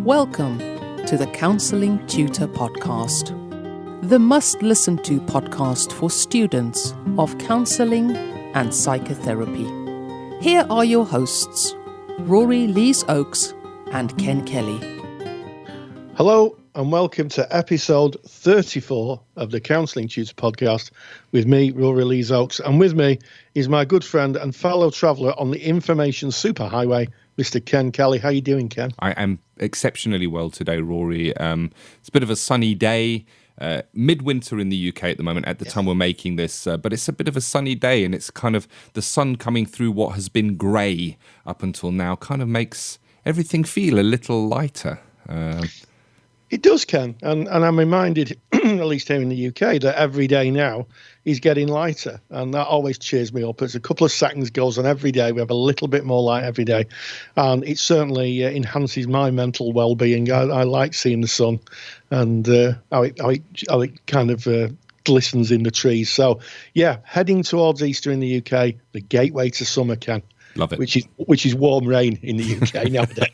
Welcome to the Counselling Tutor Podcast, the must-listen-to podcast for students of counselling and psychotherapy. Here are your hosts, Rory Lees-Oakes and Ken Kelly. Hello and welcome to episode 34 of the Counselling Tutor Podcast with me, Rory Lees-Oakes, and with me is my good friend and fellow traveller on the information superhighway, Mr. Ken Kelly. How are you doing, Ken? I am exceptionally well today, Rory. It's a bit of a sunny day, midwinter in the UK at the moment, at the time we're making this, but it's a bit of a sunny day, and it's kind of the sun coming through what has been grey up until now kind of makes everything feel a little lighter. It does, Ken, and I'm reminded, at least here in the UK, that every day now is getting lighter, and that always cheers me up. It's a couple of seconds goes on every day. We have a little bit more light every day, and it certainly enhances my mental well-being. I like seeing the sun and how it kind of glistens in the trees. So, yeah, heading towards Easter in the UK, the gateway to summer, Ken. Love it. Which is warm rain in the UK nowadays.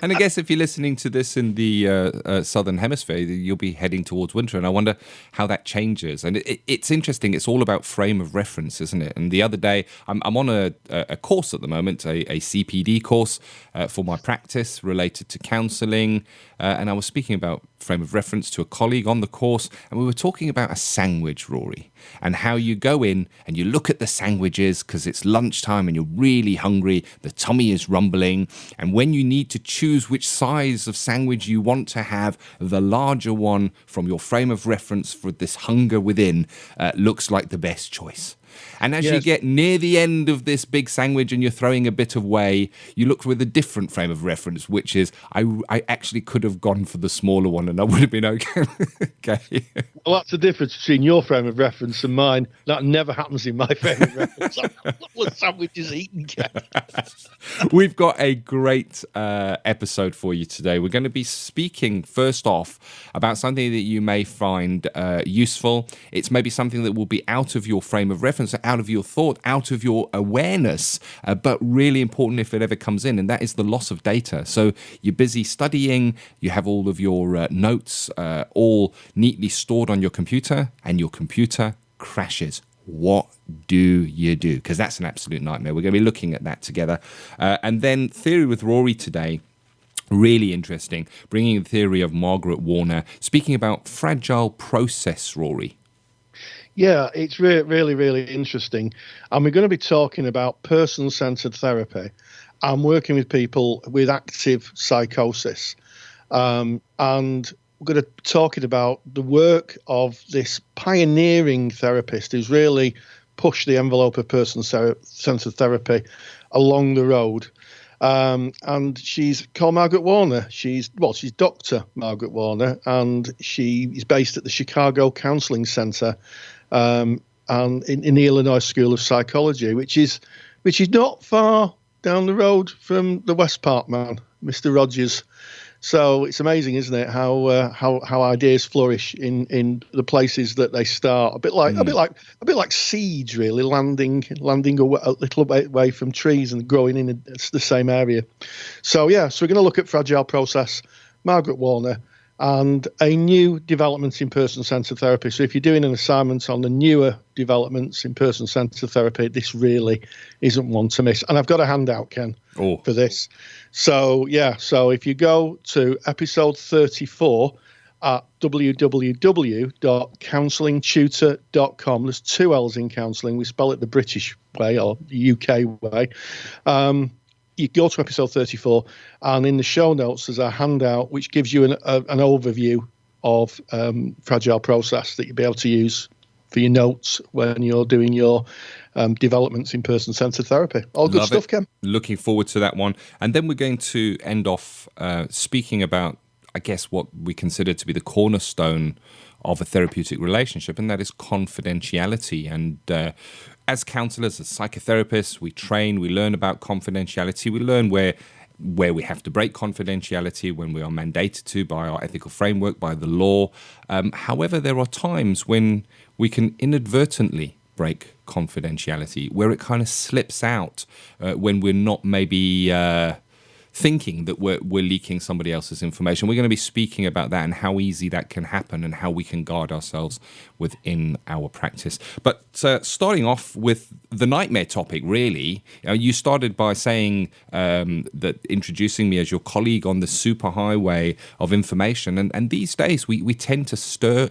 And I guess if you're listening to this in the southern hemisphere, you'll be heading towards winter. And I wonder how that changes. And it's interesting. It's all about frame of reference, isn't it? And the other day, I'm on a course at the moment, a CPD course for my practice related to counselling. And I was speaking about frame of reference to a colleague on the course, and we were talking about a sandwich, Rory, and how you go in and you look at the sandwiches because it's lunchtime and you're really hungry, the tummy is rumbling, and when you need to choose which size of sandwich you want to have, the larger one from your frame of reference for this hunger within looks like the best choice. And as you get near the end of this big sandwich and you're throwing a bit away, you look with a different frame of reference, which is, I actually could have gone for the smaller one and I would have been okay. Well, that's the difference between your frame of reference and mine. That never happens in my frame of reference. I'm a couple of sandwiches eaten. We've got a great episode for you today. We're going to be speaking, first off, about something that you may find useful. It's maybe something that will be out of your frame of reference, out of your thought, out of your awareness, but really important if it ever comes in, and that is the loss of data. So you're busy studying, you have all of your notes all neatly stored on your computer, and your computer crashes. What do you do? Because that's an absolute nightmare. We're going to be looking at that together. And then Theory with Rory today. Really interesting. Bringing the theory of Margaret Warner, speaking about fragile process, Rory. Yeah, it's really, really interesting. And we're going to be talking about person-centered therapy and working with people with active psychosis. And we're going to be talking about the work of this pioneering therapist who's really pushed the envelope of person-centered therapy along the road. And she's called Margaret Warner. She's Dr. Margaret Warner, and she is based at the Chicago Counselling Center and in the Illinois School of Psychology, which is not far down the road from the West Park man, Mr. Rogers. So it's amazing, isn't it, how ideas flourish in the places that they start. A bit like seeds, really, landing a little bit away from trees and growing in the same area. So we're going to look at fragile process, Margaret Warner, and a new development in person-centered therapy. So if you're doing an assignment on the newer developments in person-centered therapy, this really isn't one to miss. And I've got a handout, Ken, for this. So if you go to episode 34 at www.counsellingtutor.com, there's two L's in counselling. We spell it the British way or the UK way. You go to episode 34, and in the show notes, there's a handout which gives you an overview of fragile process that you'll be able to use for your notes when you're doing your developments in person-centered therapy. All good stuff, Ken. Looking forward to that one. And then we're going to end off speaking about, I guess, what we consider to be the cornerstone of a therapeutic relationship, and that is confidentiality. And as counsellors, as psychotherapists, we train, we learn about confidentiality, we learn where we have to break confidentiality, when we are mandated to by our ethical framework, by the law. However, there are times when we can inadvertently break confidentiality, where it kind of slips out when we're not maybe thinking that we're leaking somebody else's information. We're going to be speaking about that and how easy that can happen and how we can guard ourselves within our practice. But starting off with the nightmare topic, really, you started by saying that introducing me as your colleague on the superhighway of information. And these days, we tend to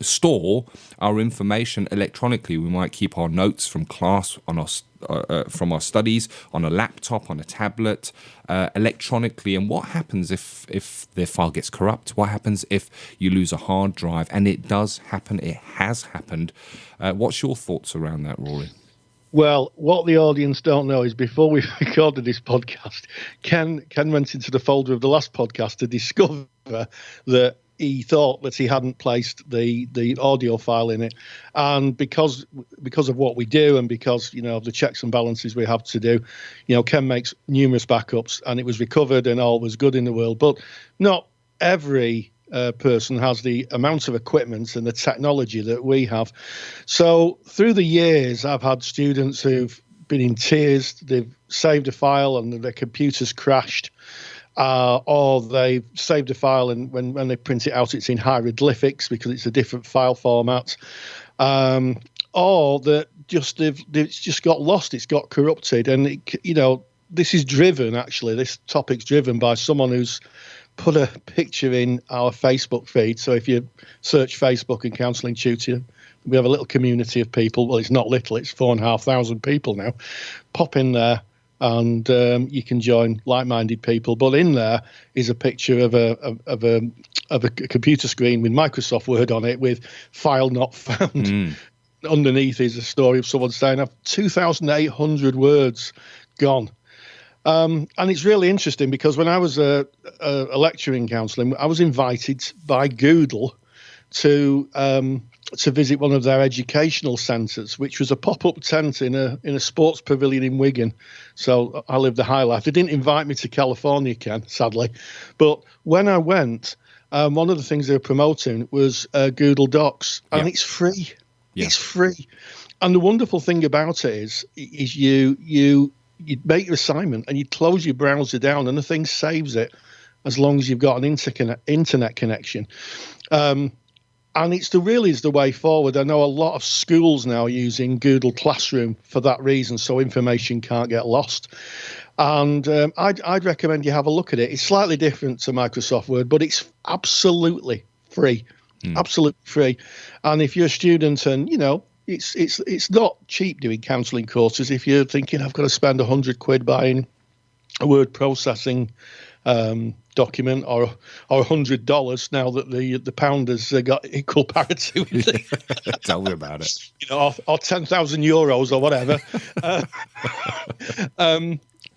store our information electronically. We might keep our notes from class on our from our studies on a laptop, on a tablet, electronically. And what happens if the file gets corrupt? What happens if you lose a hard drive? And it does happen. It has happened. What's your thoughts around that, Rory? Well, what the audience don't know is before we recorded this podcast, Ken went into the folder of the last podcast to discover that he thought that he hadn't placed the audio file in it. And because of what we do and because, of the checks and balances we have to do, Ken makes numerous backups and it was recovered and all was good in the world. But not every person has the amount of equipment and the technology that we have. So through the years, I've had students who've been in tears. They've saved a file and their computer's crashed. Or they've saved a file and when they print it out, it's in hieroglyphics because it's a different file format. Or that it's just got lost, it's got corrupted. And, this topic's driven by someone who's put a picture in our Facebook feed. So if you search Facebook and Counselling Tutor, we have a little community of people. Well, it's not little, it's 4,500 people now. Pop in there. And you can join like-minded people. But in there is a picture of a computer screen with Microsoft Word on it with file not found. Underneath is a story of someone saying, I've 2,800 words gone. And it's really interesting because when I was a lecturer in counselling, I was invited by Google to visit one of their educational centres, which was a pop-up tent in a sports pavilion in Wigan. So I lived the high life. They didn't invite me to California, Ken, sadly. But when I went, one of the things they were promoting was Google Docs, and it's free. Yeah. It's free. And the wonderful thing about it is you make your assignment and you close your browser down and the thing saves it as long as you've got an internet connection. And it's the way forward. I know a lot of schools now are using Google Classroom for that reason, so information can't get lost. And I'd recommend you have a look at it. It's slightly different to Microsoft Word, but it's absolutely free, absolutely free. And if you're a student and, it's not cheap doing counselling courses. If you're thinking I've got to spend £100 buying a word processing document or $100 now that the pound has got equal parity with it. Tell me about it. Or 10,000 euros or whatever.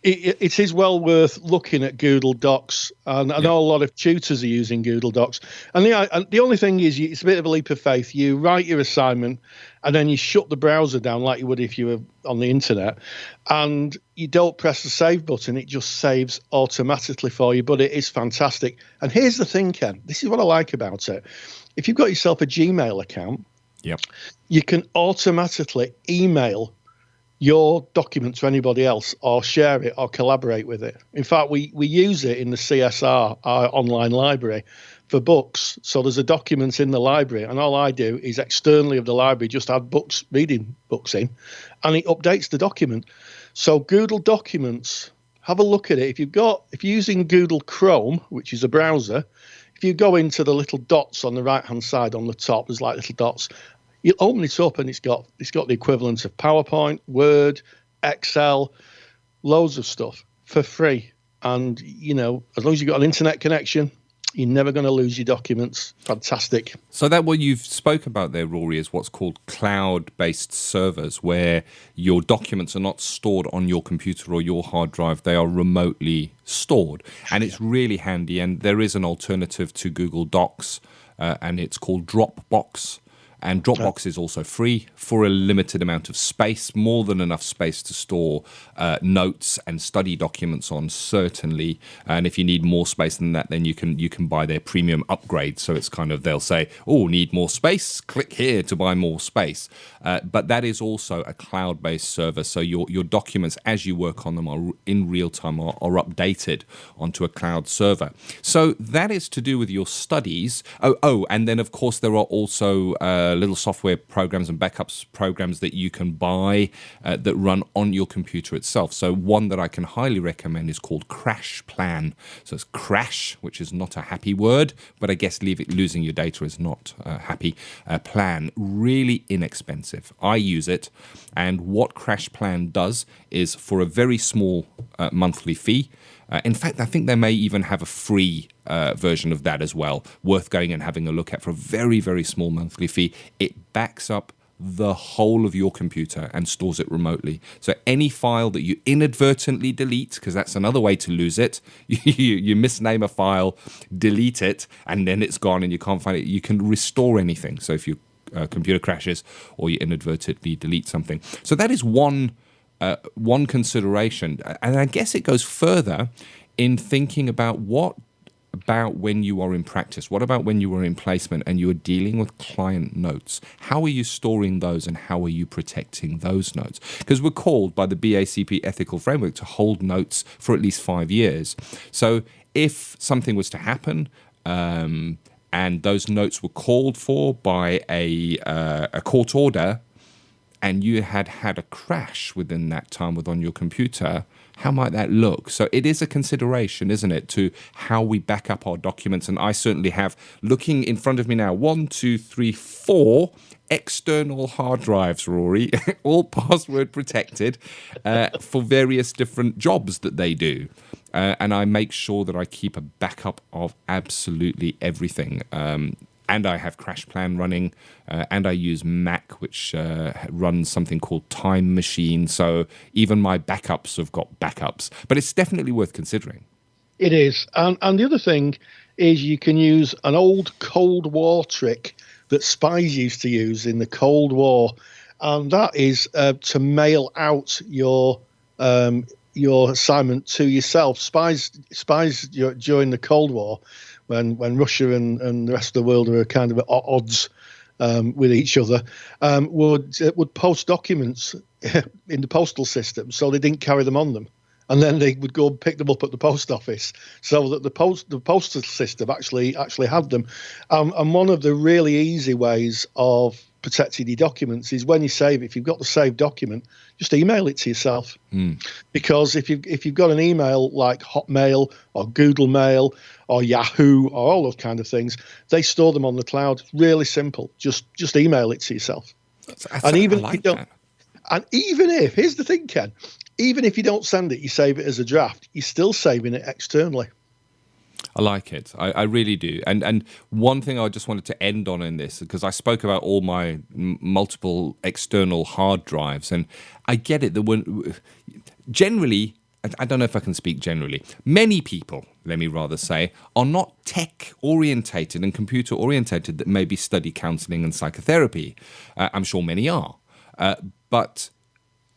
It is well worth looking at Google Docs, and I know a lot of tutors are using Google Docs. And the only thing is, it's a bit of a leap of faith. You write your assignment, and then you shut the browser down like you would if you were on the internet, and you don't press the save button. It just saves automatically for you, but it is fantastic. And here's the thing, Ken. This is what I like about it. If you've got yourself a Gmail account, you can automatically email your document to anybody else or share it or collaborate with it. In fact, we use it in the CSR, our online library, for books. So there's a document in the library and all I do is externally of the library just add reading books in, and it updates the document. So Google Documents, have a look at it. If you're using Google Chrome, which is a browser, if you go into the little dots on the right-hand side on the top, there's like little dots. You open it up and it's got the equivalent of PowerPoint, Word, Excel, loads of stuff for free. And, as long as you've got an internet connection, you're never going to lose your documents. Fantastic. So that what you've spoke about there, Rory, is what's called cloud-based servers, where your documents are not stored on your computer or your hard drive. They are remotely stored. And it's really handy. And there is an alternative to Google Docs, and it's called Dropbox. And Dropbox is also free for a limited amount of space, more than enough space to store notes and study documents on, certainly. And if you need more space than that, then you can buy their premium upgrade. So it's kind of, they'll say, oh, need more space? Click here to buy more space. But that is also a cloud-based server. So your documents, as you work on them, are in real time, are updated onto a cloud server. So that is to do with your studies. Oh, and then, of course, there are also little software programs and backups programs that you can buy that run on your computer itself. So one that I can highly recommend is called Crash Plan. So it's crash, which is not a happy word, but I guess losing your data is not a happy plan. Really inexpensive. I use it, and what Crash Plan does is, for a very small monthly fee, in fact, I think they may even have a free version of that as well, worth going and having a look at for a very, very small monthly fee. It backs up the whole of your computer and stores it remotely. So any file that you inadvertently delete, because that's another way to lose it, you misname a file, delete it, and then it's gone and you can't find it. You can restore anything. So if your computer crashes or you inadvertently delete something. So that is one consideration. And I guess it goes further in thinking about what about when you are in practice? What about when you are in placement and you are dealing with client notes? How are you storing those and how are you protecting those notes? Because we're called by the BACP ethical framework to hold notes for at least 5 years. So if something was to happen, and those notes were called for by a court order, and you had a crash within that time on your computer, how might that look? So it is a consideration, isn't it, to how we back up our documents. And I certainly have, looking in front of me now, 1, 2, 3, 4 external hard drives, Rory, all password protected for various different jobs that they do. And I make sure that I keep a backup of absolutely everything. And I have Crash Plan running, and I use Mac, which runs something called Time Machine. So even my backups have got backups. But it's definitely worth considering. It is. And the other thing is you can use an old Cold War trick that spies used to use in the Cold War. And that is to mail out your assignment to yourself. Spies during the Cold War, when Russia and the rest of the world were kind of at odds with each other, would post documents in the postal system, so they didn't carry them on them, and then they would go and pick them up at the post office, so that the postal system actually had them. And one of the really easy ways of protecting your documents is when you save it. If you've got the saved document, just email it to yourself. Because if you've got an email like Hotmail or Google Mail or Yahoo or all those kind of things, they store them on the cloud. Really simple. Just email it to yourself. And even if you don't, and even if, here's the thing, Ken, even if you don't send it, you save it as a draft, you're still saving it externally. I like it. I really do. And one thing I just wanted to end on in this, because I spoke about all my multiple external hard drives, and I get it that when generally, I don't know if I can speak generally, many people, let me rather say, are not tech orientated and computer orientated that maybe study counselling and psychotherapy. I'm sure many are. But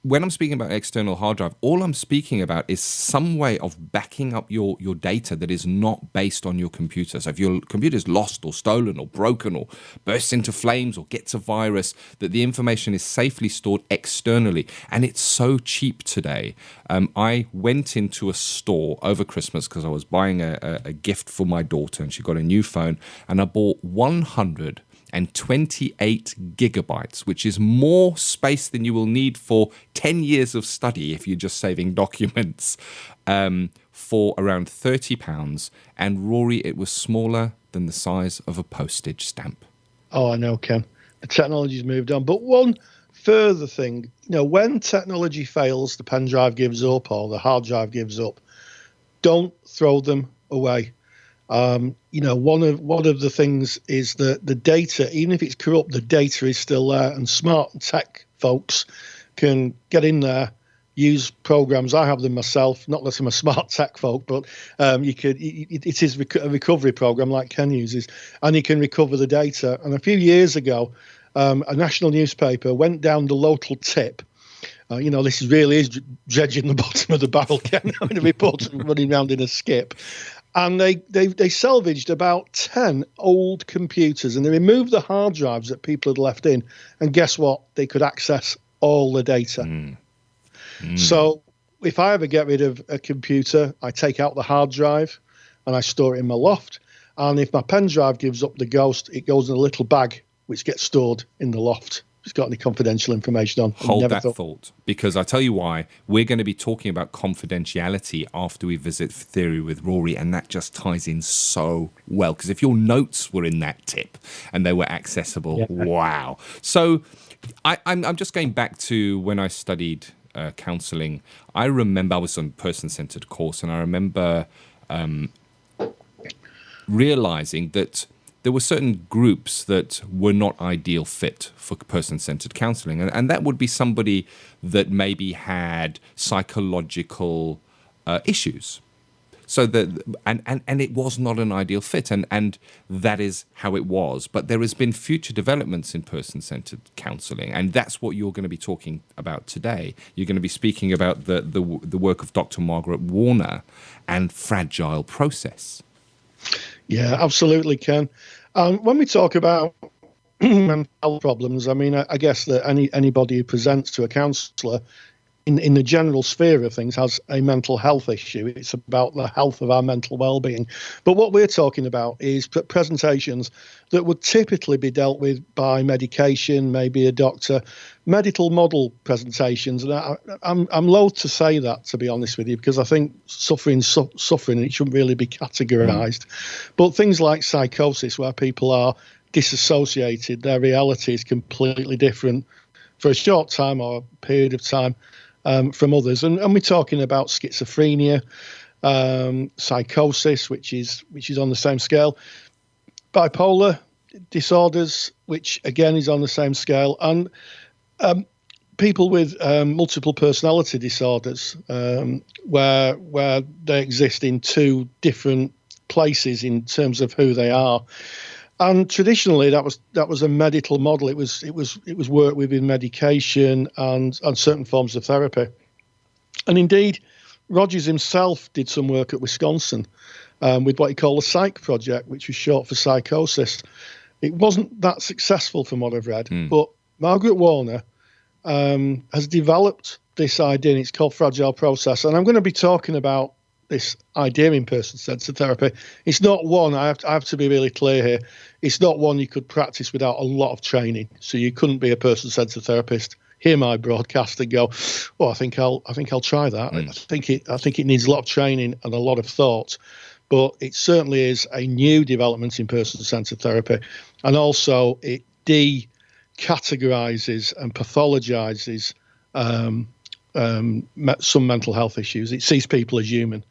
when I'm speaking about external hard drive, all I'm speaking about is some way of backing up your data that is not based on your computer. So if your computer is lost or stolen or broken or bursts into flames or gets a virus, that the information is safely stored externally. And it's so cheap today. I went into a store over Christmas because I was buying a gift for my daughter, and she got a new phone, and I bought 128 gigabytes, which is more space than you will need for 10 years of study if you're just saving documents, for around £30. And Rory, it was smaller than the size of a postage stamp. Oh, I know, Ken. The technology's moved on. But one further thing, when technology fails, the pen drive gives up or the hard drive gives up, don't throw them away. One of the things is that the data, even if it's corrupt, the data is still there, and smart tech folks can get in there, use programs. I have them myself, not that I'm a smart tech folk, but it is a recovery program like Ken uses, and you can recover the data. And a few years ago, a national newspaper went down the local tip. This really is dredging the bottom of the barrel, Ken. I mean, a reporter running around in a skip. And they salvaged about 10 old computers, and they removed the hard drives that people had left in. And guess what? They could access all the data. So if I ever get rid of a computer, I take out the hard drive and I store it in my loft. And if my pen drive gives up the ghost, it goes in a little bag which gets stored in the loft. If it's got any confidential information on. Hold that thought, because I tell you why. We're going to be talking about confidentiality after we visit Theory with Rory, and that just ties in so well. Because if your notes were in that tip and they were accessible, wow. So I'm just going back to when I studied counselling. I remember I was on a person-centred course, and I remember realising that there were certain groups that were not ideal fit for person-centered counselling, and that would be somebody that maybe had psychological issues. So that and it was not an ideal fit, and that is how it was. But there has been future developments in person-centered counselling, and that's what you're going to be talking about today. You're going to be speaking about the work of Dr. Margaret Warner and fragile process. Yeah, absolutely, Ken. When we talk about mental health problems, I mean, I guess that anybody who presents to a counsellor in the general sphere of things has a mental health issue. It's about the health of our mental well-being. But what we're talking about is presentations that would typically be dealt with by medication, maybe a doctor, medical model presentations. And I'm loath to say that, to be honest with you, because I think suffering, it shouldn't really be categorised. But things like psychosis, where people are disassociated, their reality is completely different for a short time or a period of time from others, and we're talking about schizophrenia, psychosis, which is on the same scale, bipolar disorders, which again is on the same scale, and people with multiple personality disorders, where they exist in two different places in terms of who they are. And traditionally, that was a medical model. It was worked with in medication and certain forms of therapy. And indeed, Rogers himself did some work at Wisconsin with what he called a psych project, which was short for psychosis. It wasn't that successful from what I've read, but Margaret Warner has developed this idea, and it's called fragile process. And I'm going to be talking about this idea in person-centered therapy. It's not one, I have to be really clear here, it's not one you could practice without a lot of training. So you couldn't be a person-centered therapist, hear my broadcast and go, oh, I think I'll try that. I think it needs a lot of training and a lot of thought. But it certainly is a new development in person-centered therapy. And also it decategorises and pathologizes some mental health issues. It sees people as human.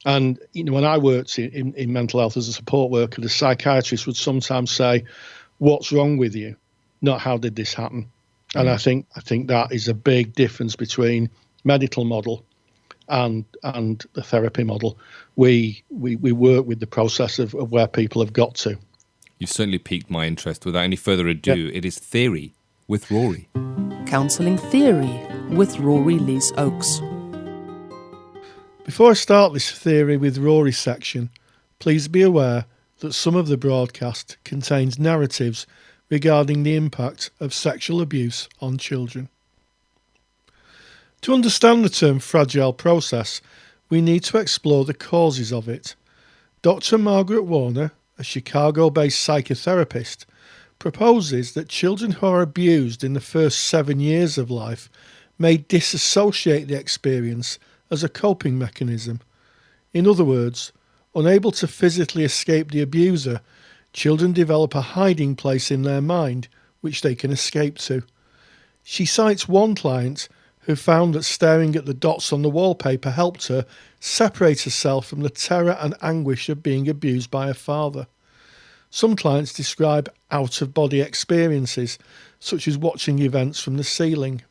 And when I worked in mental health as a support worker, the psychiatrist would sometimes say, what's wrong with you? Not how did this happen? And I think that is a big difference between medical model and the therapy model. We work with the process of where people have got to. You've certainly piqued my interest. Without any further ado, It is Theory with Rory. Counselling Theory with Rory Lees Oakes. Before I start this Theory with Rory section, please be aware that some of the broadcast contains narratives regarding the impact of sexual abuse on children. To understand the term fragile process, we need to explore the causes of it. Dr. Margaret Warner, a Chicago-based psychotherapist, proposes that children who are abused in the first 7 years of life may disassociate the experience as a coping mechanism. In other words, unable to physically escape the abuser, children develop a hiding place in their mind which they can escape to. She cites one client who found that staring at the dots on the wallpaper helped her separate herself from the terror and anguish of being abused by her father. Some clients describe out-of-body experiences, such as watching events from the ceiling.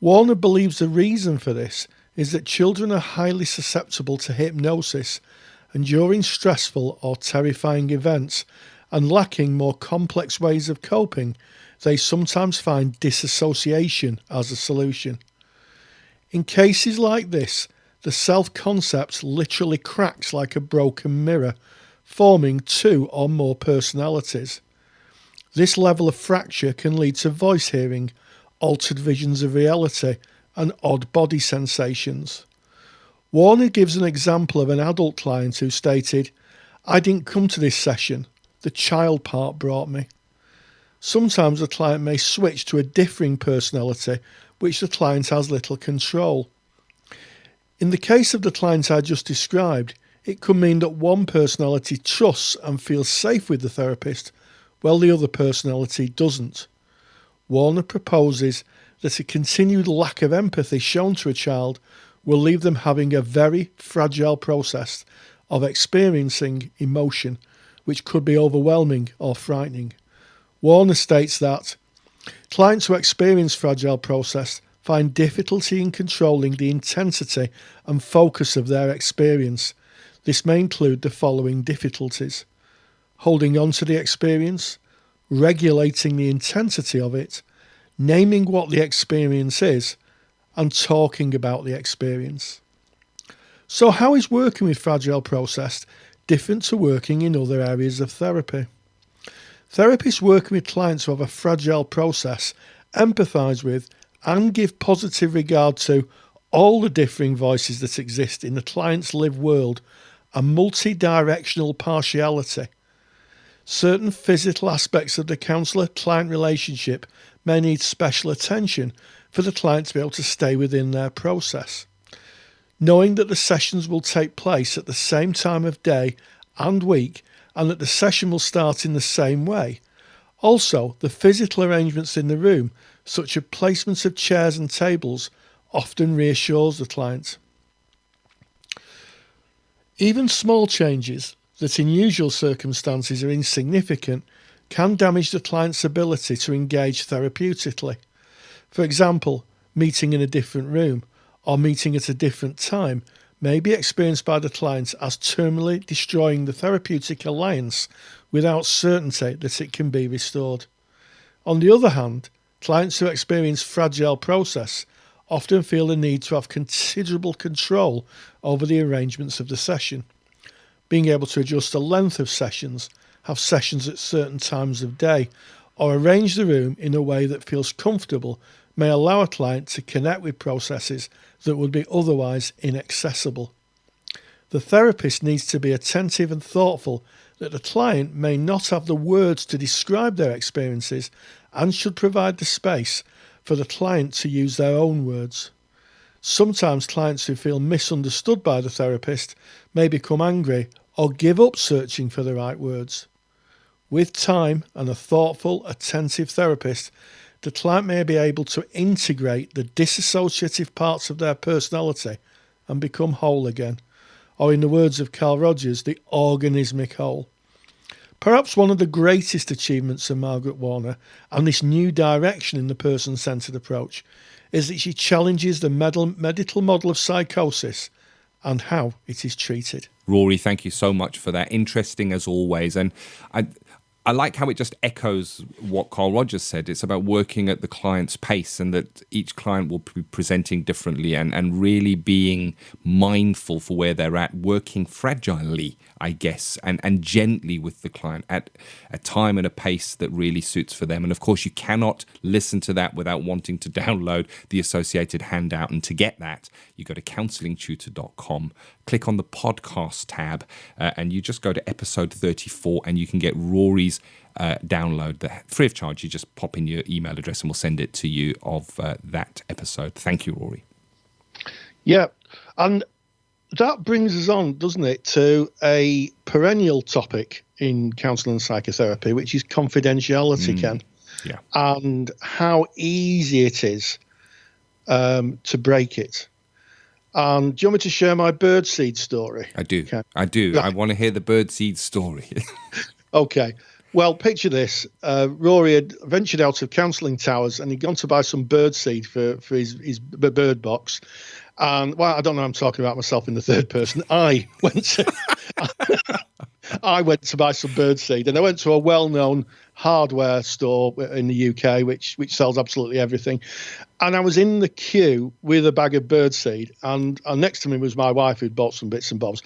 Warner believes the reason for this is that children are highly susceptible to hypnosis, and during stressful or terrifying events and lacking more complex ways of coping, they sometimes find disassociation as a solution. In cases like this, the self-concept literally cracks like a broken mirror, forming two or more personalities. This level of fracture can lead to voice hearing, altered visions of reality, and odd body sensations. Warner gives an example of an adult client who stated, "I didn't come to this session. The child part brought me." Sometimes the client may switch to a differing personality, which the client has little control. In the case of the client I just described, it could mean that one personality trusts and feels safe with the therapist, while the other personality doesn't. Warner proposes that a continued lack of empathy shown to a child will leave them having a very fragile process of experiencing emotion, which could be overwhelming or frightening. Warner states that clients who experience fragile process find difficulty in controlling the intensity and focus of their experience. This may include the following difficulties: holding on to the experience, regulating the intensity of it, naming what the experience is, and talking about the experience. So how is working with fragile process different to working in other areas of therapy? Therapists working with clients who have a fragile process empathise with and give positive regard to all the differing voices that exist in the client's lived world and multi-directional partiality. Certain physical aspects of the counsellor-client relationship may need special attention for the client to be able to stay within their process. Knowing that the sessions will take place at the same time of day and week and that the session will start in the same way. Also, the physical arrangements in the room, such as placements of chairs and tables, often reassures the client. Even small changes that in usual circumstances are insignificant can damage the client's ability to engage therapeutically. For example, meeting in a different room or meeting at a different time may be experienced by the client as terminally destroying the therapeutic alliance without certainty that it can be restored. On the other hand, clients who experience fragile process often feel the need to have considerable control over the arrangements of the session. Being able to adjust the length of sessions, have sessions at certain times of day, or arrange the room in a way that feels comfortable may allow a client to connect with processes that would be otherwise inaccessible. The therapist needs to be attentive and thoughtful that the client may not have the words to describe their experiences and should provide the space for the client to use their own words. Sometimes clients who feel misunderstood by the therapist may become angry or give up searching for the right words. With time and a thoughtful, attentive therapist, the client may be able to integrate the disassociative parts of their personality and become whole again, or in the words of Carl Rogers, the organismic whole. Perhaps one of the greatest achievements of Margaret Warner and this new direction in the person-centred approach is that she challenges the medical model of psychosis and how it is treated. Rory, thank you so much for that. Interesting as always. And I like how it just echoes what Carl Rogers said. It's about working at the client's pace and that each client will be presenting differently and really being mindful for where they're at, working fragilely, I guess, and gently with the client at a time and a pace that really suits for them. And of course, you cannot listen to that without wanting to download the associated handout. And to get that, you go to counsellingtutor.com, click on the podcast tab, and you just go to episode 34 and you can get Rory's download that free of charge. You just pop in your email address and we'll send it to you of that episode. Thank you, Rory. Yeah, and that brings us on, doesn't it, to a perennial topic in counselling and psychotherapy, which is confidentiality, Ken. Yeah. And how easy it is to break it. Do you want me to share my birdseed story? I do. Okay. I do. Right. I want to hear the birdseed story. Okay. Well, picture this. Rory had ventured out of counselling towers and he'd gone to buy some birdseed for his bird box. And, well, I don't know, I'm talking about myself in the third person. I went to I went to buy some birdseed, and I went to a well-known hardware store in the UK, which sells absolutely everything. And I was in the queue with a bag of birdseed, and next to me was my wife who'd bought some bits and bobs.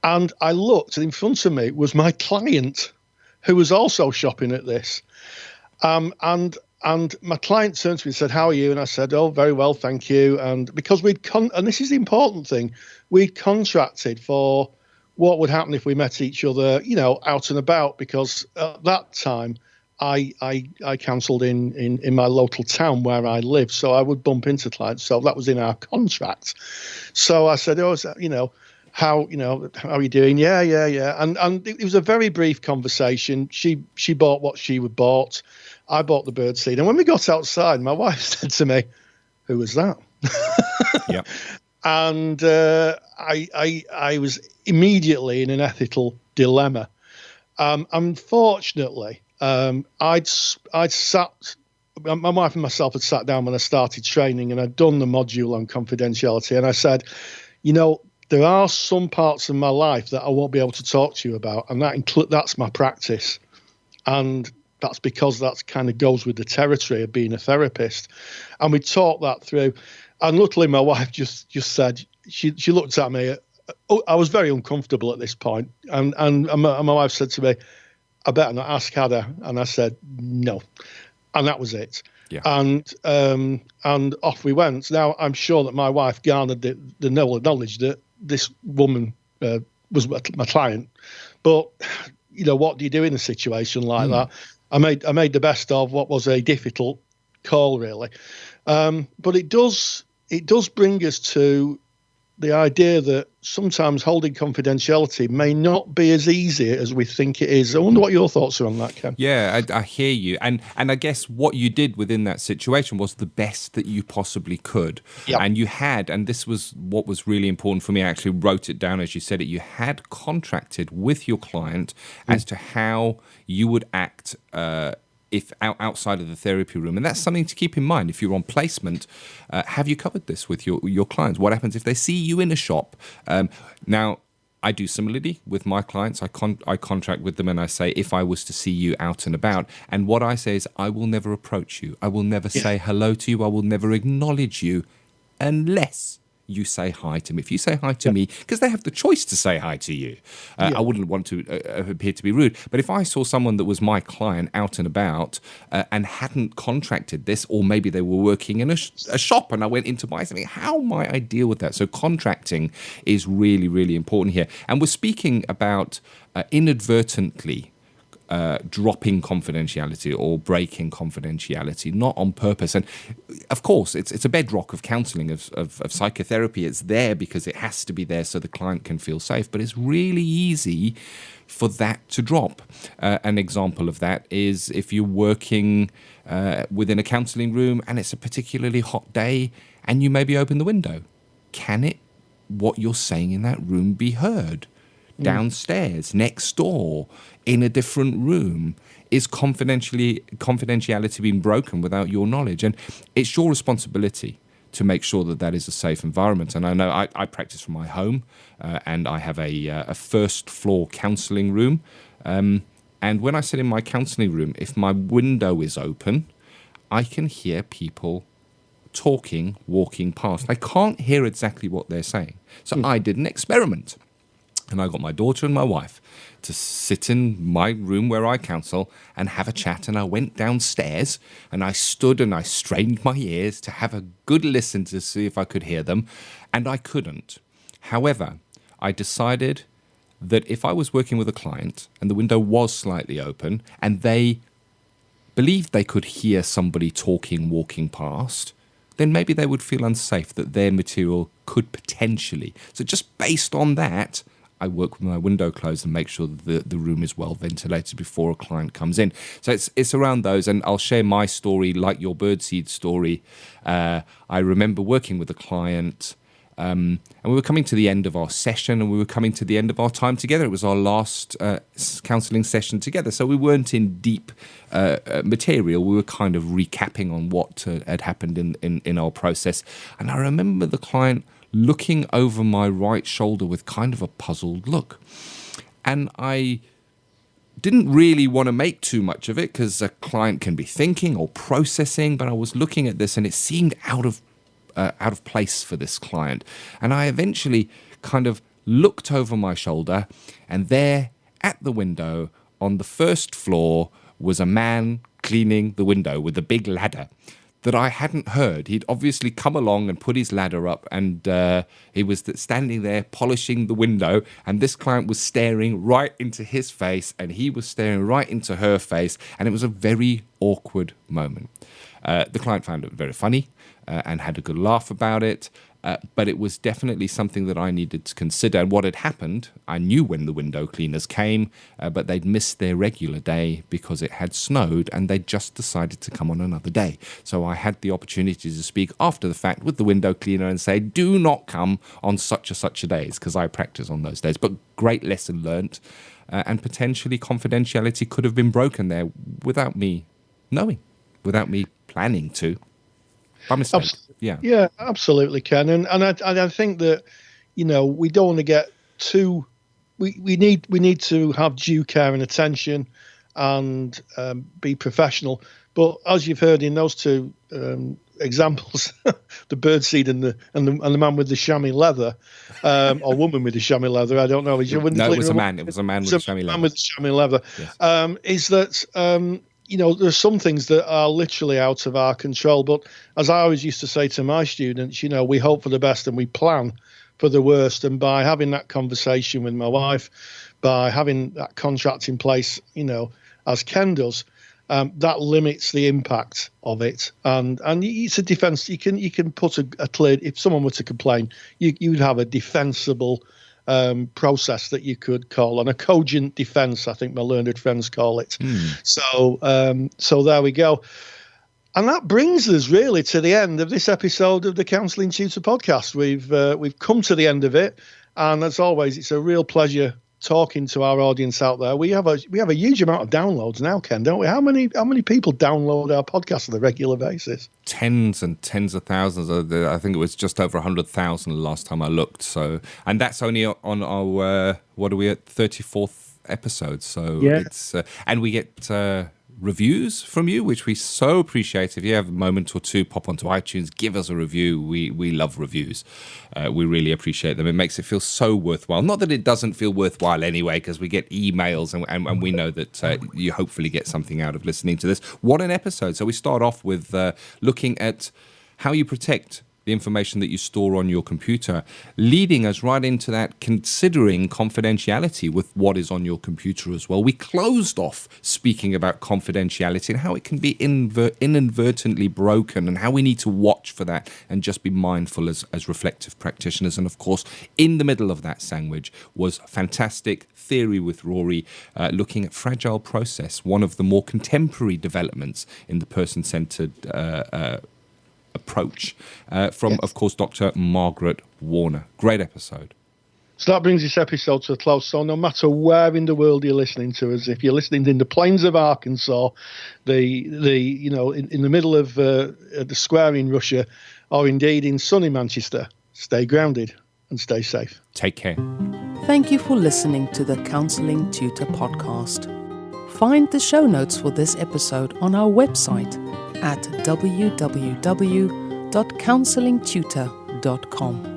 And I looked, and in front of me was my client, who was also shopping at this. And my client turned to me and said, "How are you?" And I said, "Oh, very well, thank you." And because and this is the important thing, we'd contracted for what would happen if we met each other, out and about, because at that time I counselled in my local town where I live, so I would bump into clients. So that was in our contract. So I said, "Oh, how are you doing?" Yeah. And it was a very brief conversation. She bought what she would bought. I bought the birdseed. And when we got outside, my wife said to me, "Who was that?" Yeah. And I was immediately in an ethical dilemma. Unfortunately, I'd sat. My wife and myself had sat down when I started training, and I'd done the module on confidentiality. And I said, there are some parts of my life that I won't be able to talk to you about, and that's my practice. And that's because that kind of goes with the territory of being a therapist. And we talked that through. And luckily, my wife just said, she looked at me. I was very uncomfortable at this point. And my wife said to me, "I better not ask, had I?" And I said, "No." And that was it. Yeah. And off we went. Now, I'm sure that my wife garnered the knowledge that this woman was my client. But, what do you do in a situation like that? I made the best of what was a difficult call, really. But it does bring us to the idea that sometimes holding confidentiality may not be as easy as we think it is. I wonder what your thoughts are on that, Ken. Yeah, I hear you. And I guess what you did within that situation was the best that you possibly could. Yep. And you had, and this was what was really important for me, I actually wrote it down as you said it, you had contracted with your client as to how you would act if outside of the therapy room. And that's something to keep in mind. If you're on placement, have you covered this with your clients? What happens if they see you in a shop? Now, I do similarly with my clients. I contract with them and I say, if I was to see you out and about, and what I say is, I will never approach you. I will never say hello to you. I will never acknowledge you unless you say hi to me. If you say hi to me, because they have the choice to say hi to you, I wouldn't want to appear to be rude. But if I saw someone that was my client out and about and hadn't contracted this, or maybe they were working in a shop and I went in to buy something, how might I deal with that? So contracting is really, really important here. And we're speaking about inadvertently dropping confidentiality or breaking confidentiality, not on purpose. And of course, it's a bedrock of counselling, of psychotherapy. It's there because it has to be there so the client can feel safe. But it's really easy for that to drop. An example of that is if you're working within a counselling room and it's a particularly hot day and you maybe open the window. Can what you're saying in that room be heard? Downstairs, next door, in a different room? Is confidentiality being broken without your knowledge? And it's your responsibility to make sure that that is a safe environment. And I know I practice from my home, and I have a first floor counselling room. And when I sit in my counselling room, if my window is open, I can hear people talking, walking past. I can't hear exactly what they're saying. So I did an experiment. And I got my daughter and my wife to sit in my room where I counsel and have a chat. And I went downstairs and I stood and I strained my ears to have a good listen to see if I could hear them. And I couldn't. However, I decided that if I was working with a client and the window was slightly open and they believed they could hear somebody talking, walking past, then maybe they would feel unsafe that their material could potentially. So just based on that, I work with my window closed and make sure that the room is well ventilated before a client comes in. So it's around those, and I'll share my story like your birdseed story. I remember working with a client, and we were coming to the end of our session, and we were coming to the end of our time together. It was our last counselling session together, so we weren't in deep material. We were kind of recapping on what had happened in our process. And I remember the client looking over my right shoulder with kind of a puzzled look. And I didn't really want to make too much of it because a client can be thinking or processing, but I was looking at this and it seemed out of place for this client. And I eventually kind of looked over my shoulder, and there at the window on the first floor was a man cleaning the window with a big ladder that I hadn't heard. He'd obviously come along and put his ladder up, and he was standing there polishing the window, and this client was staring right into his face, and he was staring right into her face, and it was a very awkward moment. The client found it very funny and had a good laugh about it, but it was definitely something that I needed to consider. And what had happened, I knew when the window cleaners came, but they'd missed their regular day because it had snowed, and they'd just decided to come on another day. So I had the opportunity to speak after the fact with the window cleaner and say, do not come on such a days, because I practice on those days. But great lesson learnt, and potentially confidentiality could have been broken there without me knowing, without me planning to. By mistake. Yeah, absolutely, Ken. And I think that, we don't want to get too. We need to have due care and attention, and be professional. But as you've heard in those two examples, the birdseed and the man with the chamois leather, or woman with the chamois leather, I don't know. No, it was a man. It was a man with the chamois leather. Man with the chamois leather. Yes. Is that. There's some things that are literally out of our control. But as I always used to say to my students, we hope for the best and we plan for the worst. And by having that conversation with my wife, by having that contract in place, as Ken does, that limits the impact of it. And it's a defence. You can put a clear. If someone were to complain, you would have a defensible process that you could call on, a cogent defence, I think my learned friends call it. So there we go. And that brings us really to the end of this episode of the Counselling Tutor Podcast. We've come to the end of it, and as always, it's a real pleasure talking to our audience out there. We have a huge amount of downloads now, Ken, don't we? How many people download our podcast on a regular basis? Tens and tens of thousands. I think it was just over 100,000 the last time I looked. So, and that's only on our what are we at, 34th episode? So it's and we get reviews from you, which we so appreciate. If you have a moment or two, pop onto iTunes, give us a review. We love reviews. We really appreciate them. It makes it feel so worthwhile. Not that it doesn't feel worthwhile anyway, because we get emails and we know that you hopefully get something out of listening to this. What an episode. So we start off with looking at how you protect the information that you store on your computer, leading us right into that, considering confidentiality with what is on your computer as well. We closed off speaking about confidentiality and how it can be inadvertently broken, and how we need to watch for that and just be mindful as reflective practitioners. And of course, in the middle of that sandwich was fantastic theory with Rory, looking at fragile process, one of the more contemporary developments in the person-centered approach from, of course, Dr. Margaret Warner. Great episode. So that brings this episode to a close. So no matter where in the world you're listening to us, if you're listening in the plains of Arkansas, in the middle of the square in Russia, or indeed in sunny Manchester, stay grounded and stay safe. Take care. Thank you for listening to the Counselling Tutor Podcast. Find the show notes for this episode on our website at www.counsellingtutor.com.